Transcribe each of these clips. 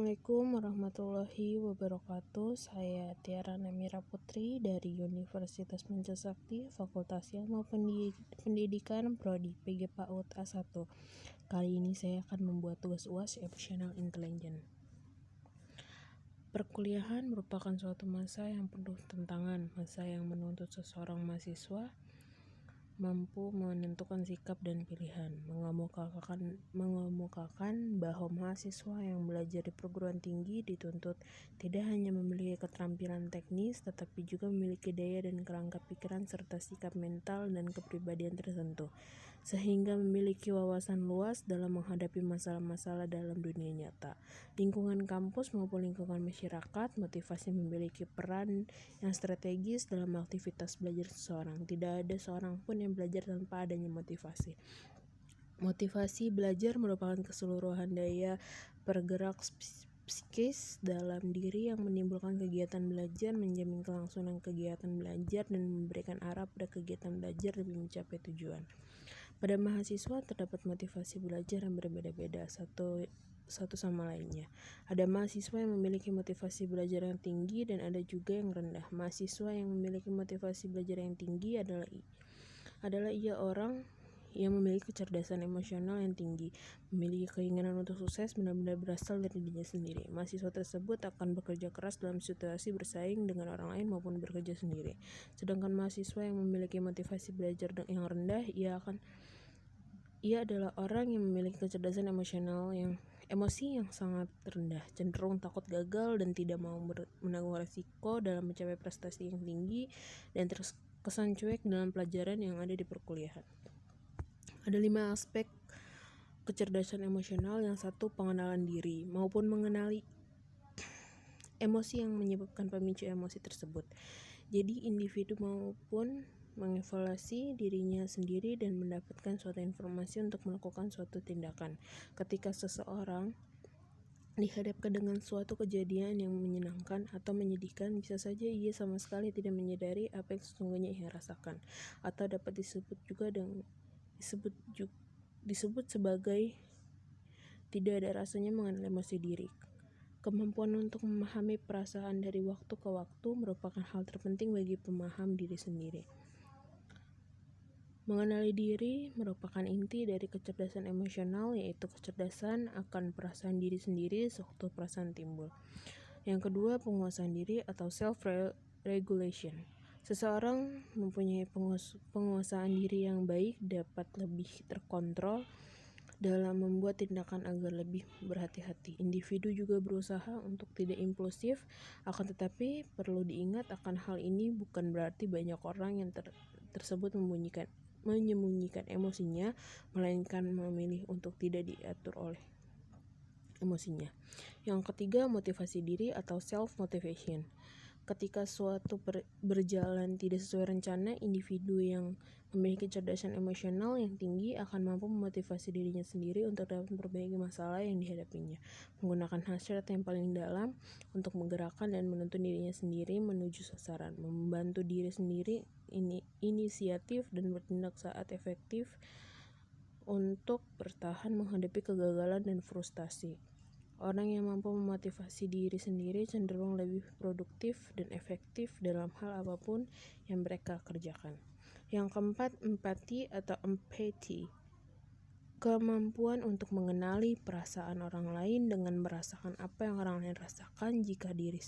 Assalamualaikum warahmatullahi wabarakatuh. Saya Tiara Namira Putri dari Universitas Mencosakti, Fakultas Ilmu Pendidikan Prodi PG PAUD A1. Kali ini saya akan membuat tugas UAS Emotional Intelligence. Perkuliahan merupakan suatu masa yang penuh tantangan, masa yang menuntut seseorang mahasiswa mampu menentukan sikap dan pilihan, mengemukakan bahwa mahasiswa yang belajar di perguruan tinggi dituntut tidak hanya memiliki keterampilan teknis, tetapi juga memiliki daya dan kerangka pikiran serta sikap mental dan kepribadian tertentu, sehingga memiliki wawasan luas dalam menghadapi masalah-masalah dalam dunia nyata. Lingkungan kampus maupun lingkungan masyarakat motivasi memiliki peran yang strategis dalam aktivitas belajar seseorang. Tidak ada seorang pun yang belajar tanpa adanya motivasi. Motivasi belajar merupakan keseluruhan daya pergerak psikis dalam diri yang menimbulkan kegiatan belajar, menjamin kelangsungan kegiatan belajar, dan memberikan arah pada kegiatan belajar demi mencapai tujuan. Pada mahasiswa terdapat motivasi belajar yang berbeda-beda satu sama lainnya. Ada mahasiswa yang memiliki motivasi belajar yang tinggi dan ada juga yang rendah. Mahasiswa yang memiliki motivasi belajar yang tinggi adalah ia orang yang memiliki kecerdasan emosional yang tinggi, memiliki keinginan untuk sukses benar-benar berasal dari dirinya sendiri. Mahasiswa tersebut akan bekerja keras dalam situasi bersaing dengan orang lain maupun bekerja sendiri. Sedangkan mahasiswa yang memiliki motivasi belajar yang rendah, ia adalah orang yang memiliki kecerdasan emosi yang sangat rendah, cenderung takut gagal dan tidak mau menanggung risiko dalam mencapai prestasi yang tinggi, dan terkesan cuek dalam pelajaran yang ada di perkuliahan. Ada 5 aspek kecerdasan emosional. Yang satu, pengenalan diri maupun mengenali emosi yang menyebabkan pemicu emosi tersebut. Jadi individu maupun mengevaluasi dirinya sendiri dan mendapatkan suatu informasi untuk melakukan suatu tindakan. Ketika seseorang dihadapkan dengan suatu kejadian yang menyenangkan atau menyedihkan, bisa saja ia sama sekali tidak menyadari apa yang sesungguhnya ia rasakan, atau dapat disebut sebagai tidak ada rasanya mengenal emosi diri. Kemampuan untuk memahami perasaan dari waktu ke waktu merupakan hal terpenting bagi pemaham diri sendiri. Mengenali diri merupakan inti dari kecerdasan emosional, yaitu kecerdasan akan perasaan diri sendiri sewaktu perasaan timbul. Yang kedua, penguasaan diri atau self-regulation. Seseorang mempunyai penguasaan diri yang baik dapat lebih terkontrol dalam membuat tindakan agar lebih berhati-hati. Individu juga berusaha untuk tidak impulsif, akan tetapi perlu diingat akan hal ini bukan berarti banyak orang yang tersebut menyembunyikan emosinya, melainkan memilih untuk tidak diatur oleh emosinya. Yang ketiga, motivasi diri atau self-motivation. Ketika suatu berjalan tidak sesuai rencana, individu yang memiliki kecerdasan emosional yang tinggi akan mampu memotivasi dirinya sendiri untuk dapat memperbaiki masalah yang dihadapinya, menggunakan hasrat yang paling dalam untuk menggerakkan dan menuntun dirinya sendiri menuju sasaran, membantu diri sendiri inisiatif dan bertindak saat efektif untuk bertahan menghadapi kegagalan dan frustasi. Orang yang mampu memotivasi diri sendiri cenderung lebih produktif dan efektif dalam hal apapun yang mereka kerjakan. Yang keempat, empati atau empathy. Kemampuan untuk mengenali perasaan orang lain dengan merasakan apa yang orang lain rasakan jika dirinya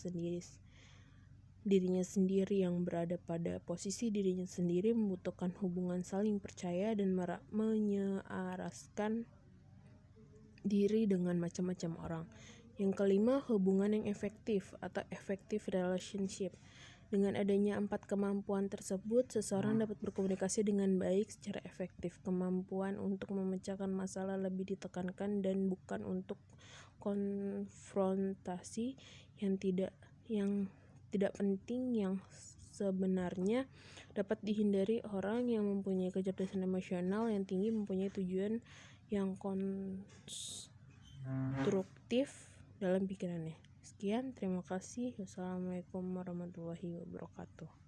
sendiri yang berada pada posisi dirinya sendiri membutuhkan hubungan saling percaya dan menyelaraskan diri dengan macam-macam orang. Yang kelima, hubungan yang efektif atau effective relationship. Dengan adanya 4 kemampuan tersebut, seseorang dapat berkomunikasi dengan baik secara efektif. Kemampuan untuk memecahkan masalah lebih ditekankan dan bukan untuk konfrontasi yang tidak penting yang sebenarnya dapat dihindari. Orang yang mempunyai kecerdasan emosional yang tinggi mempunyai tujuan yang konstruktif dalam pikirannya. Sekian, terima kasih. Wassalamualaikum warahmatullahi wabarakatuh.